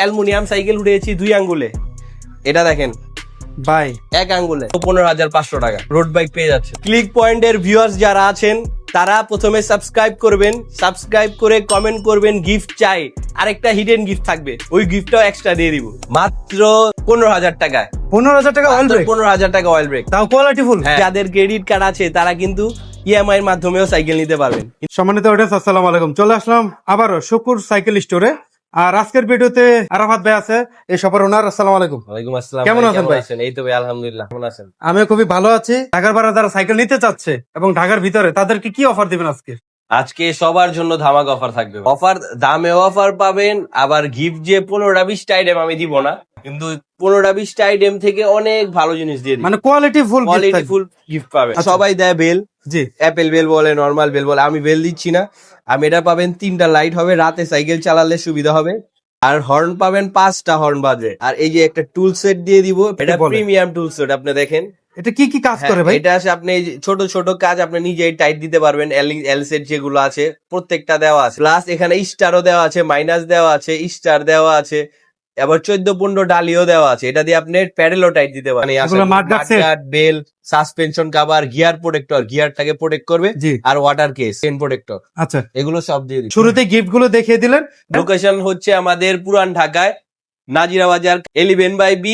Aluminium cycle উঠিয়েছি 2 আঙ্গুলে, এটা দেখেন ভাই 1 আঙ্গুলে 15,500 টাকা রোড বাইক পেয়ে যাচ্ছে। ক্লিক পয়েন্টের ভিউয়ার্স যারা আছেন তারা প্রথমে সাবস্ক্রাইব করবেন, সাবস্ক্রাইব করে কমেন্ট করবেন গিফট চাই, আরেকটা হিডেন গিফট থাকবে, ওই গিফটটাও এক্সট্রা দিয়ে দিব মাত্র 15,000 টাকায়। 15,000 টাকা অয়েল ব্রেক, 15,000 টাকা অয়েল ব্রেক, তাও কোয়ালিটি ফুল। যাদের ক্রেডিট কার্ড আছে তারা কিন্তু ইএমআই এর মাধ্যমেও সাইকেল নিতে পারবেন। সম্মানিত অডিয়েন্স, আসসালামু আলাইকুম। চলে আসলাম আবারও শুকুর সাইকেল স্টোরে। আর আজকের ভিডিওতে আরাফাত ভাই আছে, এই সবার ওনার। আসসালামু আলাইকুম। ওয়ালাইকুম আসসালাম। কেমন আছেন ভাই? এই তো ভাই আলহামদুলিল্লাহ, কেমন আছেন? আমিও খুবই ভালো আছি। ঢাকার বাইরে যারা সাইকেল নিতে চাচ্ছে এবং ঢাকার ভিতরে তাদেরকে কি অফার দিবেন আজকে? আজকে সবার জন্য ধামাকা অফার থাকবে। অফার দামে অফার পাবেন, আবার গিফট যে 15টা-20টা আইটেম আমি দিব না, কিন্তু 15টা-20টা আইটেম থেকে অনেক ভালো জিনিস দিয়ে দিই, মানে quality full quality full gift পাবেন। সবাই দেয় বেল, জি অ্যাপেল বেল বলে, নরমাল বেল বলে, আমি বেল দিচ্ছি না। আমি এটা পাবেন 3টা লাইট হবে, রাতে সাইকেল চালালে সুবিধা হবে। আর হর্ন পাবেন 5টা হর্ন বাজে। আর এই যে একটা টুল সেট দিয়ে দিব, এটা বলে? প্রিমিয়াম টুল সেট, আপনি দেখেন এটা কি কি কাজ করে হ্যাঁ, ভাই? এটা আছে আপনি এই যে ছোট ছোট কাজ আপনি নিজেই টাইট দিতে পারবেন। এল সেট যেগুলো আছে প্রত্যেকটা দেওয়া আছে, প্লাস এখানে স্টারও দেওয়া আছে, মাইনাস দেওয়া আছে, স্টার দেওয়া আছে, আবার 14-15 ডালিও দেওয়া আছে। এটা দিয়ে আপনি প্যাডেলও টাইট দিতে পারেন। এগুলো mudguard set? Bell, suspension cover, gear protector, গিয়ারটাকে প্রোটেক্ট করবে, জি আর ওয়াটার কেস, চেন প্রোটেক্টর, আচ্ছা। এগুলো সব দিয়ে দিই। শুরুতে গিফট গুলো দেখিয়ে দিলেন। লোকেশন হচ্ছে আমাদের পুরান ঢাকায় নাজিরা বাজার 11/B,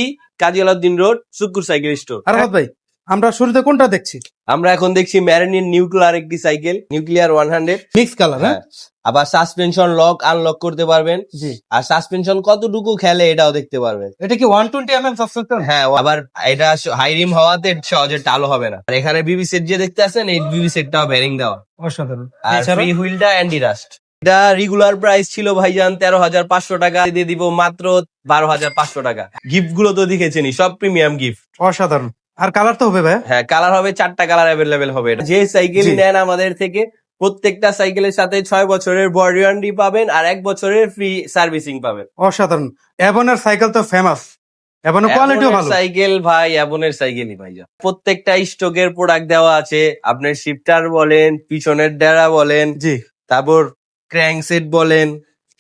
কাজী আলাউদ্দিন রোড, শুকুর সাইকেল স্টোর। আরাফাত ভাই, আমরা শুরুতে কোনটা দেখছি? আমরা এখন দেখছি ম্যারিনির নিউক্লিয়ার একটি সাইকেল, নিউক্লিয়ার 100। মিক্স কালার, হ্যাঁ। আবার সাসপেনশন লক আনলক করতে পারবেন, জি। আর সাসপেনশন কতটুকু খেলে এটাও দেখতে পারবেন। এটা কি 120 সাসপেনশন? হ্যাঁ, আবার এটা হাই রিম হওয়াতে সহজে টালো হবে না। আর এখানে বিবি সেট যে দেখতে আছেন, এই বিবি সেটটাও বেরিং দেওয়া, অসাধারণ। আর ফ্রি হুইলটা অ্যান্টি রাস্ট। এটা রেগুলার প্রাইস ছিল ভাইজান 13,500 টাকা, দিয়ে দিব মাত্র 12,500 টাকা। গিফট গুলো তো দেখেছেনই, সব প্রিমিয়াম গিফট। অসাধারণ। আর কালার তো হবে ভাই? হ্যাঁ, কালার হবে 4টা কালার অ্যাভেলেবেল হবে। যে সাইকেল জি। নেন আমাদের থেকে, প্রত্যেকটা সাইকেলের সাথে 6 বছরের বডি ওয়ারেন্টি পাবেন, আর 1 বছরের ফ্রি সার্ভিসিং পাবেন। অসাধারণ। এভনের সাইকেল তো ফেমাস, এভনের কোয়ালিটিও ভালো। সাইকেল ভাই, অ্যাবনের সাইকেলই ভাই। প্রত্যেকটা স্টকের প্রোডাক্ট দেওয়া আছে, আপনার শিফটার বলেন, পিছনের ডেরা বলেন, জি। তারপর ক্র্যাঙ্ক সেট বলেন,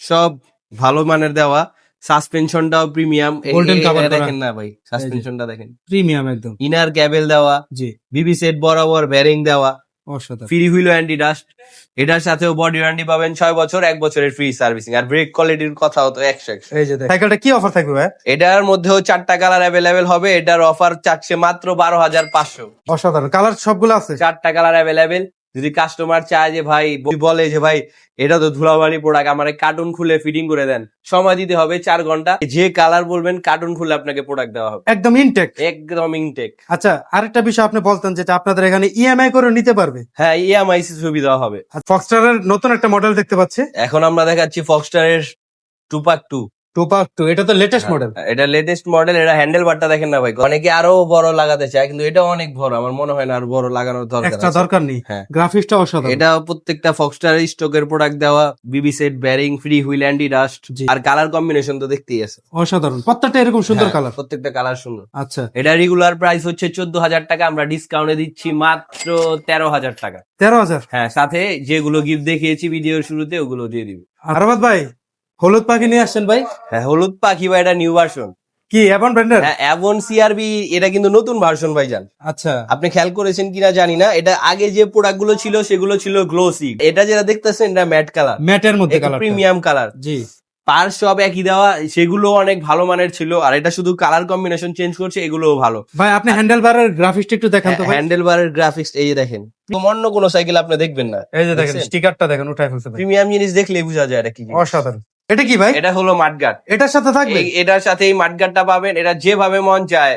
সব ভালো মানের দেওয়া। সাসপেনশনটাও প্রিমিয়াম, Golden cover করা। দেখেন না ভাই, সাসপেনশনটা দেখেন, প্রিমিয়াম একদম। ইনার ক্যাবেল দেওয়া, জি। বিবি সেট বরাবর ব্যারিং দেওয়া, অসাধারণ। Free wheel anti dust. এটার সাথেও বডি ওয়ারেন্টি পাবেন 6 বছর, 1 বছরের ফ্রি সার্ভিসিং, আর ব্রেক কোয়ালিটির কথাও তো 100। এই যে দেখ, সাইকেলটা কি অফার থাকবে ভাই? এটার মধ্যেও 4টা কালার অ্যাভেলেবেল হবে। এটার অফার চাচ্ছে মাত্র 12,500। অসাধারণ কালার সবগুলো আছে। 4টা কালার অ্যাভেলেবেল। যদি কাস্টমার চায় যে ভাই, বলে যে ভাই এটা তো ধুলাবাড়ি প্রোডাক্ট, আমার কার্টুন খুলে ফিটিং করে দেন, সময় দিতে হবে 4 ঘন্টা। যে কালার বলবেন কার্টুন খুলে আপনাকে প্রোডাক্ট দেওয়া হবে, একদম ইনটেক। একদম ইনটেক। আচ্ছা, আরেকটা বিষয় আপনি বলতেন যেটা আপনাদের এখানে ইএমআই করে নিতে পারবে। হ্যাঁ, ইএমআই সুবিধা হবে। ফক্সটারের নতুন একটা মডেল দেখতে পাচ্ছি। এখন আমরা দেখাচ্ছি ফক্সটারের 2x2। 2x2, এটা তো লেটেস্ট মডেল। এটা লেটেস্ট মডেল। এটা হ্যান্ডেল বারটা দেখেন না ভাই, অনেকে আরো বড় লাগাতে চায়, কিন্তু এটা অনেক বড়, আমার মনে হয় না আর বড় লাগানোর দরকার এক্সট্রা আছে। দরকার নেই। হ্যাঁ। গ্রাফিক্সটা অসাধারণ। এটা প্রত্যেকটা ফক্সটার স্টকের প্রোডাক্ট দেওয়া, BB set, bearing, free wheel anti dust, জি। আর কালার কম্বিনেশন তো দেখতেই আছে। অসাধারণ, প্রত্যেকটা এরকম সুন্দর হ্যাঁ, কালার। প্রত্যেকটা কালার সুন্দর। আচ্ছা, এটা রেগুলার প্রাইস হচ্ছে 14,000 টাকা, আমরা ডিসকাউন্টে দিচ্ছি মাত্র 13,000 টাকা। 13,000। হ্যাঁ, সাথে যেগুলো গিফট দেখিয়েছি ভিডিওর শুরুতে ওগুলো দিয়ে দিবি। আরাফাত ভাই, হলুদ পাখি নিয়ে আসছেন ভাই? হ্যাঁ, হলুদ পাখি বা এটা নিউ ভার্সন। কি এভন ব্র্যান্ডের? হ্যাঁ, অ্যাভন সিআরবি, এটা কিন্তু নতুন ভার্সন ভাইজান। আচ্ছা। আপনি খেয়াল করেছেন কিনা জানি না, এটা আগে যে প্রোডাক্ট গুলো ছিল সেগুলো ছিল গ্লোসি, এটা যেটা দেখতেছেন এটা ম্যাট কালার, ম্যাটের মধ্যে কালার, প্রিমিয়াম কালার। জি। পার সব একই দেওয়া, সেগুলো অনেক ভালো মানের ছিল, আর এটা শুধু কালার কম্বিনেশন চেঞ্জ করছে, এগুলোও ভালো। ভাই আপনি হ্যান্ডেল বারের গ্রাফিক্সটা একটু দেখান তো ভাই। হ্যান্ডেল বারের গ্রাফিক্স এই যে দেখেন, অন্য কোনো সাইকেল আপনি দেখবেন না। এই যে দেখেন, দেখছেন? স্টিকারটা দেখেন, উঠায় ফেলছে ভাই। প্রিমিয়াম জিনিস দেখলে বোঝা যায় এটা কি জিনিস। অসাধারণ। এটা কি ভাই? এটা হলো মাডগার্ড। এটার সাথে থাকবে? এটার সাথে এই মাডগার্ডটা পাবেন, এটা যেভাবে মন চায়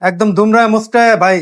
একদম দুমড়ায় মুচড়ায় ভাই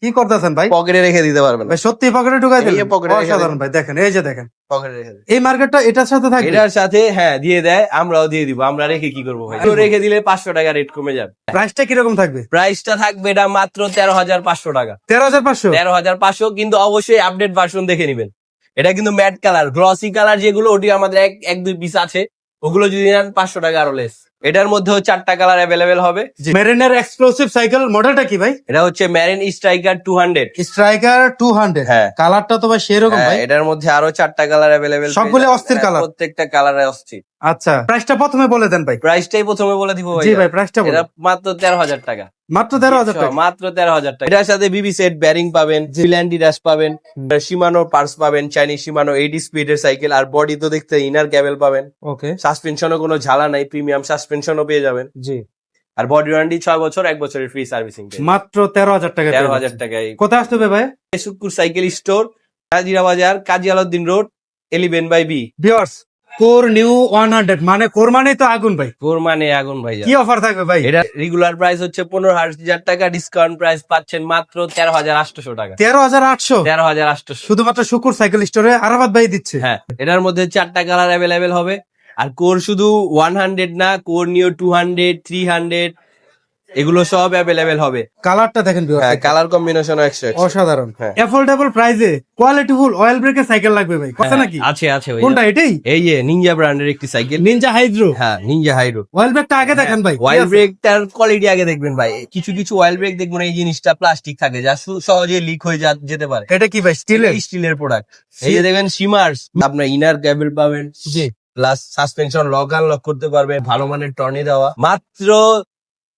কি করতেছেন ভাই? পকেটে রেখে দিতে পারবেন, ভাই সত্যি পকেটে ঢুকাই এই দিলেন? যে পকেটে রেখে অসাধারণ দিলেন। ভাই, দেখেন এই যে দেখেন, পকেটে রেখে দিতে। এই মার্কেটটা এটার সাথে থাকবে? এটার সাথে হ্যাঁ দিয়ে দেয়, আমরাও দিয়ে দিব। আমরা রেখে কি করবো ভাই? রেখে দিলে 500 টাকা রেট কমে যাবে। প্রাইসটা কিরকম থাকবে? প্রাইসটা থাকবে এটা মাত্র 13,500 টাকা। 13,500? 13,500, কিন্তু অবশ্যই আপডেট ভার্সন দেখে নিবেন। এটা কিন্তু ম্যাট কালার, গ্লসি কালার যেগুলো ওটি আমাদের এক দুই পিস আছে, ওগুলো যদি নেন 500 টাকা আরো লেস। এটার মধ্যেও 4টা কালার অ্যাভেলেবেল হবে। মেরিনের এক্সক্লুসিভ সাইকেল মডেলটা কি ভাই? এটা হচ্ছে ম্যারিন স্ট্রাইকার 200। স্ট্রাইকার 200। হ্যাঁ। কালারটা তো ভাই সেরকম ভাই। এটার মধ্যে আরো 4টা কালার অ্যাভেলেবেল, সবগুলো অস্থির কালার, প্রত্যেকটা কালারে অস্থির। আচ্ছা, প্রাইসটা প্রথমে বলে দেন ভাই। প্রাইসটাই প্রথমে বলে দিব ভাই। জি ভাই, প্রাইসটা বলুন। এটা মাত্র 13,000 টাকা। মাত্র 13,000 টাকা। মাত্র 13,000 টাকা। এটার সাথে বিবি সেট ব্যারিং পাবেন, জিল্যান্ডি ড্যাশ পাবেন, শিমানো পার্স পাবেন, চাইনিজ শিমানো 80 স্পিডের সাইকেল। আর বডি তো দেখতে ইনার ক্যাবেল পাবেন। ওকে। সাসপেনশনও কোনো ঝালা নাই, প্রিমিয়াম সাসপেনশনও পেয়ে যাবেন। জি। আর বডি ওয়ারেন্টি 6 বছর, 1 বছরের ফ্রি সার্ভিসিং। মাত্র 13,000 টাকা। 13,000 টাকায়। কোথায় আসতে হবে ভাই? শুক্কুর সাইকেল স্টোর, কাজিরা বাজার, Kazi Alauddin road, 11/B। Viewers, core new 100 মানে কোর মানে তো আগুন ভাই। কোর মানে আগুন ভাই। কি অফার থাকবে ভাই? এটা রেগুলার প্রাইস হচ্ছে 15,000 টাকা, ডিসকাউন্ট প্রাইস পাচ্ছেন মাত্র 13,800 টাকা। 13,800। 13,800 শুধুমাত্র শুকুর সাইকেল স্টোরে আরাফাত ভাই দিচ্ছে। হ্যাঁ, এটার মধ্যে 4টা কালার অ্যাভেলেবেল হবে। আর কোর শুধু 100 না, কোর নিও 200, 300 এগুলো সব অ্যাভেলেবেল হবে। কালারটা দেখেন ভিউয়ার্স, হ্যাঁ, কালার কম্বিনেশন 100। অসাধারণ। হ্যাঁ। অ্যাফোর্ডেবল প্রাইসে কোয়ালিটিফুল অয়েল ব্রেকের সাইকেল লাগবে ভাই, কথা নাকি? আছে আছে ওই কোনটা এটাই? এই যে নিনজা ব্র্যান্ডের একটি সাইকেল, নিনজা হাইড্রো। হ্যাঁ নিনজা হাইড্রো। অয়েল ব্রেকটা আগে দেখেন ভাই। অয়েল ব্রেকটার কোয়ালিটি আগে দেখবেন ভাই। কিছু কিছু অয়েল ব্রেক দেখবেন এই জিনিসটা প্লাস্টিক থাকে, যা সহজে লিক হয়ে যেতে পারে। এটা কি ভাই স্টিলের? স্টিলের প্রোডাক্ট। এই যে দেখবেন শিমার্স, আপনার ইনার ক্যাবেল পাবেন, জি। প্লাস সাসপেনশন লক আনলক করতে পারবেন, ভালো মানের টর্নি দেওয়া। মাত্র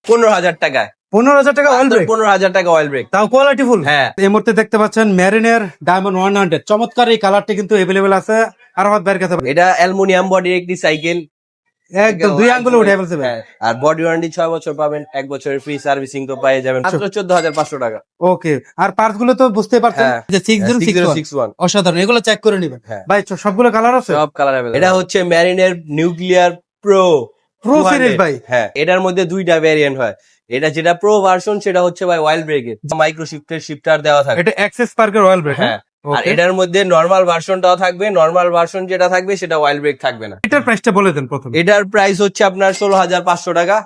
15,000 টাকায়। 15,000 টাকা অয়েল ব্রেক। 15,000 টাকা অয়েল ব্রেক, তাও কোয়ালিটিফুল। হ্যাঁ। এই মুহূর্তে দেখতে পাচ্ছেন মেরিনের ডায়মন্ড 100। চমৎকার এই কালারটি কিন্তু अवेलेबल আছে আরাফাত ভাইয়ের কাছে। এটা অ্যালুমিনিয়াম বডির একটি সাইকেল, একদম দুই আঙ্গুলে উঠে ফেলছে ভাই। হ্যাঁ, আর বডি ওয়ারেন্টি 6 বছর পাবেন, 1 বছরের ফ্রি সার্ভিসিং তো পেয়ে যাবেন। মাত্র 14,500 টাকা। ওকে। আর পার্টস গুলো তো বুঝতে পারছেন হ্যাঁ। যে 6061 অসাধারণ। এগুলো চেক করে নেবেন হ্যাঁ। ভাই। সবগুলো কালার আছে? সব কালার अवेलेबल। এটা হচ্ছে ম্যারিনের নিউক্লিয়ার প্রো সিরিজ ভাই। হ্যাঁ, এটার মধ্যে দুইটা ভেরিয়েন্ট হয়। এটা যেটা প্রো ভার্সন সেটা হচ্ছে ভাই অয়েল ব্রেকের, মাইক্রো শিফটার দেওয়া থাকে। এটা এক্সেস পার্কের অয়েল ব্রেক। হ্যাঁ। আর এটার মধ্যে নরমাল ভার্সনটাও থাকবে। নরমাল ভার্সন যেটা থাকবে সেটা অয়েল ব্রেক থাকবে না। এটার প্রাইসটা বলে দেন প্রথমে। এটার প্রাইস হচ্ছে আপনার 16,500 টাকা।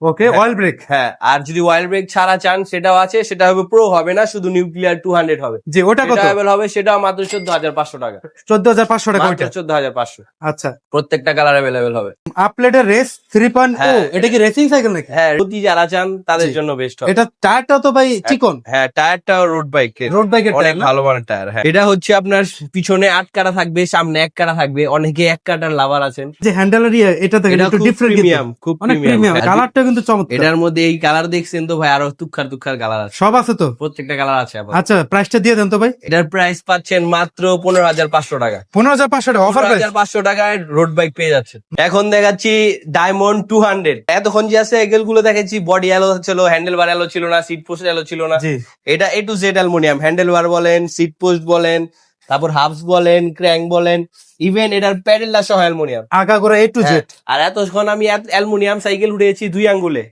ওকে। Oil brake. হ্যাঁ, আর যদি অয়েল ব্রেক ছাড়া চান সেটাও আছে, সেটা হবে প্রো, হবে না, শুধু নিউক্লিয়ার 200 হবে। জি। ওটা কত? অ্যাভেলেবল হবে, সেটাও মাত্র 14,500 টাকা। 14,500 টাকা মাত্র ওইটা। 14,500। আচ্ছা। প্রত্যেকটা কালার অ্যাভেলেবল হবে। আপলেটের রেস 3.0। হ্যাঁ। এটা কি রেসিং সাইকেল নাকি? হ্যাঁ, রুটি যারা চান তাদের জি। জন্য বেস্ট হবে। এটা টায়ারটা তো ভাই চিকন। হ্যাঁ, টায়ারটাও রোড বাইকের, রোড বাইকের অনেক টায়ার। ভালো মানের টায়ার। হ্যাঁ, এটা হচ্ছে আপনার পিছনে 8 কাটা থাকবে, সামনে 1 কাটা থাকবে। অনেকে 1 কাটার লাভার আছেন। যে হ্যান্ডেলের এটা তো এটা একটু খুব ডিফারেন্ট, প্রিমিয়াম, খুব অনেক প্রিমিয়াম। প্রিমিয়াম। কালারটা কিন্তু চমৎকার। এটার মধ্যে এই কালার দেখছেন তো ভাই, আরো তুক্ষার কালার আছে। সব আছে তো? প্রত্যেকটা কালার আছে আবার। আচ্ছা, প্রাইসটা দিয়ে দেন তো ভাই। এটার প্রাইস পাচ্ছেন মাত্র 15,500 টাকা। 15,500 টাকা অফার প্রাইস। 15,500 টাকায় রোড বাইক পেয়ে যাচ্ছে। এখন দেখাচ্ছি ডায়মন্ড 200। এতক্ষণ যে আছে এগুলো গুলো দেখাচ্ছি, বডি অ্যালো ছিল, হ্যান্ডেল বার অ্যালো ছিল না, সিট পোস্ট অ্যালো ছিল না। জি। এটা A to Z aluminium, handle বার বলেন, সিট পোস্ট বলেন, তারপর হাবস বলেন, ক্র্যাঙ্ক বলেন, ইভেন এটার প্যাডেলটা সহ অ্যালুমিনিয়াম। আগাগোড়া A to Z। আর এতক্ষণ আমি অ্যালুমিনিয়াম সাইকেল উঠেছি 2 আঙ্গুলে,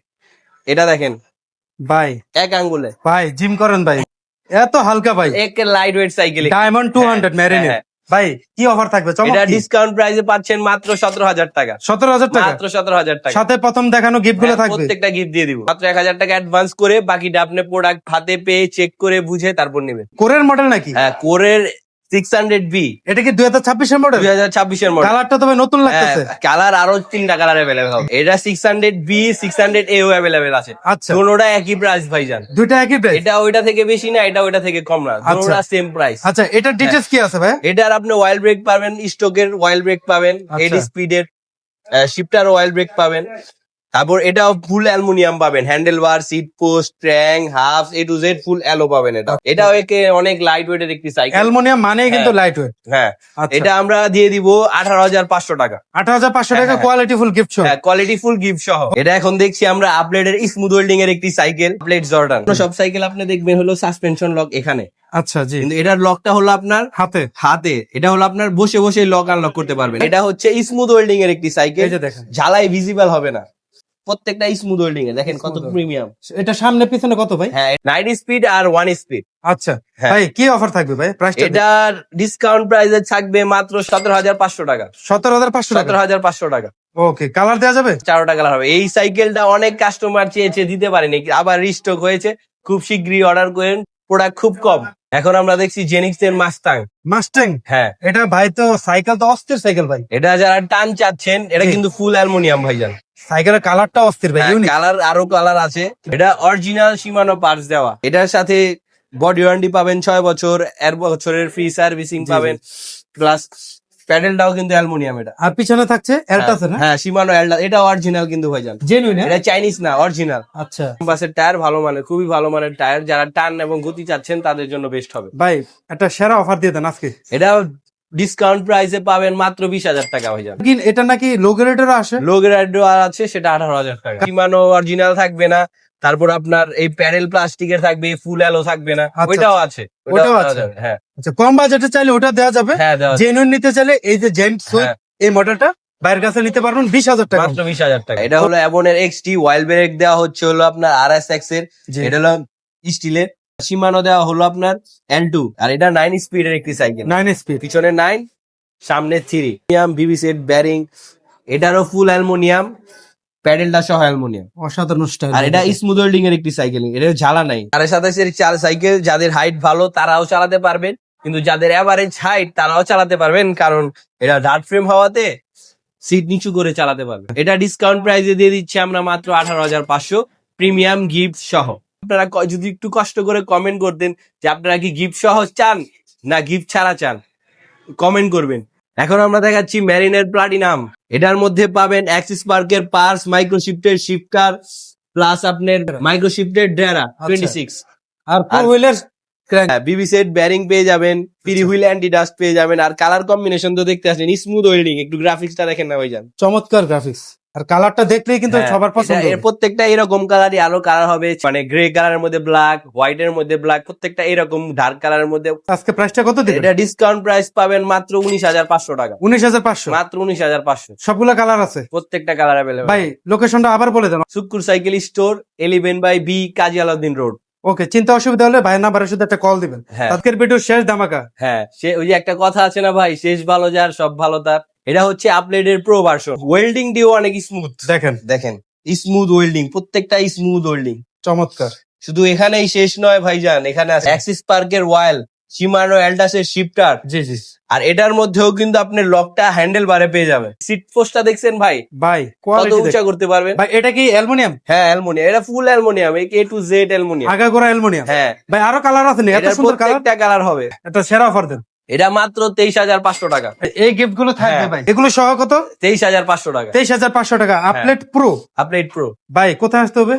এটা দেখেন ভাই 1 আঙ্গুলে। ভাই জিম করেন ভাই, এত হালকা ভাই। এক লাইট ওয়েট সাইকেল, ডায়মন্ড 200 মেরিনের। হ্যাঁ। ভাই কি অফার থাকবে? এটা চমৎকার। ডিসকাউন্ট প্রাইসে পাচ্ছেন মাত্র 17,000 টাকা। 17,000 টাকা। মাত্র 17,000 টাকা। সাথে প্রথম দেখানো গিফট গুলো হ্যাঁ, থাকবে। প্রত্যেকটা গিফট দিয়ে দিব। মাত্র 1,000 টাকা অ্যাডভান্স করে, বাকিটা আপনি প্রোডাক্ট হাতে পেয়ে চেক করে বুঝে তারপর নেবেন। কোরের মডেল নাকি? হ্যাঁ, কোরের 600B, এটা কি 2026 এর মডেল? 2026 এর মডেল। কালারটা তো ভাই নতুন লাগতেছে। কালার আরো 3টা কালার অ্যাভেলেবল হবে। এটা 600B, 600A ও অ্যাভেলেবল আছে। আচ্ছা। দুটোটা একই প্রাইস ভাইজান। দুইটা একই প্রাইস? এটা ওইটা থেকে বেশি না, এটা ওইটা থেকে কম না, দুটোটা সেম প্রাইস। আচ্ছা, এটার ডিটেইলস কি আছে ভাই? এটার আপনি অয়েল ব্রেক পাবেন, স্টকের অয়েল ব্রেক পাবেন, আচ্ছা। 80 স্পিডের শিফটার অয়েল ব্রেক পাবেন। তারপর এটাও ফুল অ্যালুমিনিয়াম পাবেন, হ্যান্ডেল বার, সিট পোস্ট, ট্র্যাং, half, A to Z full alloy পাবেন। এটাও একে অনেক লাইট ওয়েটের একটি সাইকেল। অ্যালুমিনিয়াম মানে কিন্তু হ্যাঁ। Light weight. হ্যাঁ, আচ্ছা। এটা আমরা দিয়ে দিব 18,500 টাকা। 18,500 টাকা হ্যাঁ। কোয়ালিটি ফুল গিফট সহ। হ্যাঁ, কোয়ালিটি ফুল গিফট সহ। এটা এখন দেখছি আমরা আপলেটের স্মুথ হোল্ডিং এর একটি সাইকেল, আপলেট জর্ডান। সব সাইকেল আপনি দেখবেন হলো সাসপেনশন লক এখানে, আচ্ছা জি। কিন্তু এটার লকটা হলো আপনার হাতে। হাতে। এটা হলো আপনার বসে বসে লক আনলক করতে পারবেন। এটা হচ্ছে স্মুথ হোল্ডিং এর একটি সাইকেল, এই যে দেখেন। ঝালাই ভিজিবল হবে না, প্রত্যেকটা স্মুথ হোল্ডিং এ। দেখেন কত Smooth প্রিমিয়াম। এটা সামনে পিছনে কত ভাই? হ্যাঁ, 9 স্পিড আর 1 স্পিড। আচ্ছা হ্যাঁ। ভাই কি অফার থাকবে ভাই? প্রাইসটা এটার ডিসকাউন্ট প্রাইসে থাকবে মাত্র 17,500 টাকা। 17,500 টাকা। 17,500 টাকা। ওকে। কালার দেওয়া যাবে? 4টা কালার হবে। এই সাইকেলটা অনেক কাস্টমার চেয়েছে, দিতে পারেনি, আবার রিস্টক হয়েছে। খুব শীঘ্রই অর্ডার করেন, প্রোডাক্ট খুব কম। এখন আমরা দেখছি জেনিক্স এর মাস্টাং। মাস্টাং। হ্যাঁ, এটা ভাই তো সাইকেল তো অস্থির সাইকেল ভাই। এটা যারা টান চাচ্ছেন, এটা জি। কিন্তু ফুল অ্যালুমিনিয়াম ভাইজান। সাইকেলের কালারটা অস্থির ভাই, ইউনিক। কালার আরো কালার আছে। এটা অরিজিনাল শিমানো পার্টস দেওয়া, এটার সাথে বডি ওয়ারেন্টি পাবেন 6 বছর, 1 বছরের ফ্রি সার্ভিসিং জি, জি। পাবেন, প্লাস প্যাডেলটাও কিন্তু অ্যালুমিনিয়াম। এটা আর পিছনে থাকছে এলটাসের, হ্যাঁ হ্যাঁ শিমানো এলটা, এটা অরিজিনাল কিন্তু ভাইজান, জেনুইন। এটা চাইনিজ না, অরিজিনাল। আচ্ছা বাসের টায়ার ভালো মানের, খুবই ভালো মানের টায়ার, যারা টান এবং গতি চাচ্ছেন তাদের জন্য বেস্ট হবে। ভাই, একটা সেরা অফার দিয়ে দেন আজকে। এটা ডিসকাউন্ট প্রাইসে পাবেন মাত্র 20,000 টাকা ভাইজান। কিন্তু এটা নাকি লো গ্রেডেরও আসে? লো গ্রেড আছে, সেটা 18,000 টাকা। শিমানো অরিজিনাল থাকবে না, তারপর আপনার এই প্যাডেল প্লাস্টিকের থাকবে, ফুল অ্যালো থাকবে না, আচ্ছা, ওইটাও আছে, ওটাও দেওয়া আছে। যাবে, হ্যাঁ আচ্ছা, কম বাজেটে চাইলে ওটা দেওয়া যাবে। হ্যাঁ দেওয়া যাবে। জেনুইন নিতে চাইলে এই যে জেন্ট সুইট, হ্যাঁ। এই মডেলটা বাইরের কাছে নিতে পারবেন 20,000 টাকা। মাত্র 20,000 টাকা। এটা হলো অ্যাবনের এক্সটি ওয়াইল ব্রেক দেওয়া হচ্ছে হলো আপনার RSX এর, জি। এটা হলো স্টিলের। শিমানো দেওয়া হলো আপনার L2, আর এটা 9 স্পিডের একটি সাইকেল। 9 স্পিড, পিছনে 9, সামনে 3 বিবি সেট ব্যারিং, এটারও ফুল অ্যালুমিনিয়াম, প্যাডেলটা সহ অ্যালুমিনিয়াম। অসাধারণ স্টাইল। আর এটা স্মুথ হোল্ডিং এর একটি সাইকেল, এটা ঝালা নাই। 27.5 চার সাইকেল, যাদের হাইট ভালো তারাও চালাতে পারবেন, কিন্তু যাদের এভারেজ হাইট তারাও চালাতে পারবেন, কারণ এটা ডার্ট ফ্রেম হওয়াতে সিট নিচু করে চালাতে পারবেন। এটা ডিসকাউন্ট প্রাইসে দিয়ে দিচ্ছি আমরা মাত্র 18,500 প্রিমিয়াম গিফট সহ। আপনারা যদি একটু কষ্ট করে কমেন্ট করতেন যে আপনারা কি গিফট সহ চান না গিফট ছাড়া চান, কমেন্ট করবেন। এখন আমরা দেখাচ্ছি ম্যারিনের প্লাটিনাম। এটার মধ্যে পাবেন অ্যাক্সিস পার্কের পার্স, মাইক্রোশিফটের শিফকার, প্লাস আপনার মাইক্রোশিফটের ডেরা 26, আর ফোর হুইলার ক্র্যাঙ্ক। বিবি সেট ব্যারিং পেয়ে যাবেন, পিরি হুইল অ্যান্টি ডাস্ট পেয়ে যাবেন। আর কালার কম্বিনেশন তো দেখতে আসেন, স্মুথ ওয়েল্ডিং, একটু গ্রাফিক্সটা দেখেন না ভাইজান, চমৎকার গ্রাফিক্স। আর কালারটা দেখলেই কিন্তু হ্যাঁ, সবার পছন্দ এর হবে। প্রত্যেকটা এরকম কালারই, আরো কালার হবে, মানে গ্রে কালারের মধ্যে ব্ল্যাক, হোয়াইট এর মধ্যে ব্ল্যাক, প্রত্যেকটা এরকম ডার্ক কালারের মধ্যে। আজকে প্রাইসটা কত দিবেন? এটা ডিসকাউন্ট প্রাইস পাবেন মাত্র 19,500 টাকা। 19,500, মাত্র 19,500, সবগুলা কালার আছে। প্রত্যেকটা কালার অ্যাভেলেবল। ভাই, লোকেশনটা আবার বলে দেন। শুক্কুর সাইকেল স্টোর, 11/B, কাজী আলাউদ্দিন রোড। ওকে, চিন্তা অসুবিধা হলে ভাইয়ের নাম্বারে শুধু একটা কল দিবেন। হ্যাঁ। আজকের ভিডিও শেষ ধামাকা। হ্যাঁ, সে ওই যে একটা কথা আছে না ভাই, শেষ ভালো যার সব ভালো তার। এটা হচ্ছে আপডেটের প্রো ভার্সন, ওয়েল্ডিং দিও অনেক স্মুথ। দেখেন দেখেন স্মুথ ওয়েল্ডিং, প্রত্যেকটা স্মুথ ওয়েল্ডিং। চমৎকার। শুধু এখানেই শেষ নয় ভাইজান, এখানে আছে অ্যাক্সিস পার্কের ওয়াইল, শিমানো এলটাসের শিফটার, জি জি আর এটার মধ্যেও কিন্তু আপনি লকটা হ্যান্ডেল বারে পেয়ে যাবেন। সিট পোস্টটা দেখছেন ভাই, ভাই, কত কোয়ালিটি উঁচা করতে পারবেন। ভাই, এটা কি অ্যালুমিনিয়াম? হ্যাঁ অ্যালুমিনিয়াম, এটা full aluminium, A to Z aluminium. আগাগোড়া অ্যালুমিনিয়াম। হ্যাঁ, ভাই, আরো কালার আছে না? এত এটার সুন্দর কালার। প্রত্যেকটা কালার হবে। এটা সেরা অফার দেন। এটা মাত্র 23,500 টাকা। এই গিফট গুলো থাকবে হ্যাঁ। ভাই, এগুলো সহ কত? 23,500 টাকা। 23,500 টাকা। আপলেট প্রো। Update pro. ভাই, কোথায় আসতে হবে?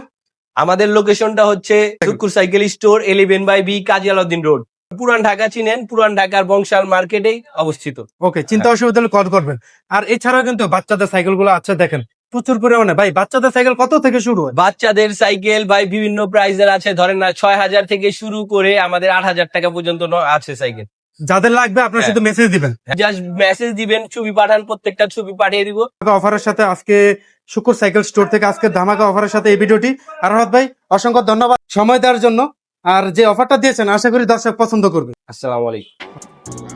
আমাদের লোকেশনটা হচ্ছে শুক্কুর সাইকেল স্টোর, 11/B, কাজী আলাউদ্দিন রোড। পুরান ঢাকা চিনেন, পুরান ঢাকার বংশাল মার্কেটেই অবস্থিত। ওকে, চিন্তা অসুবিধা হলে কল করবেন। আর এছাড়াও কিন্তু বাচ্চাদের সাইকেল গুলো আছে, দেখেন প্রচুর পরিমাণে। ভাই, বাচ্চাদের সাইকেল কত থেকে শুরু হয়? বাচ্চাদের সাইকেল ভাই বিভিন্ন প্রাইসের আছে, ধরেন না 6,000 থেকে শুরু করে আমাদের 8,000 টাকা পর্যন্ত আছে সাইকেল। যাদের লাগবে আপনারা হ্যাঁ। শুধু মেসেজ দিবেন। জাস্ট মেসেজ দিবেন, ছবি পাঠান, প্রত্যেকটা ছবি পাঠিয়ে দিব। অফারের সাথে আজকে শুকুর সাইকেল স্টোর থেকে আজকে ধামাকা অফারের সাথে এই ভিডিওটি। আরাফাত ভাই, অসংখ্য ধন্যবাদ সময় দেওয়ার জন্য। আর যে অফারটা দিয়েছেন আশা করি দর্শক পছন্দ করবে। আসসালামু আলাইকুম।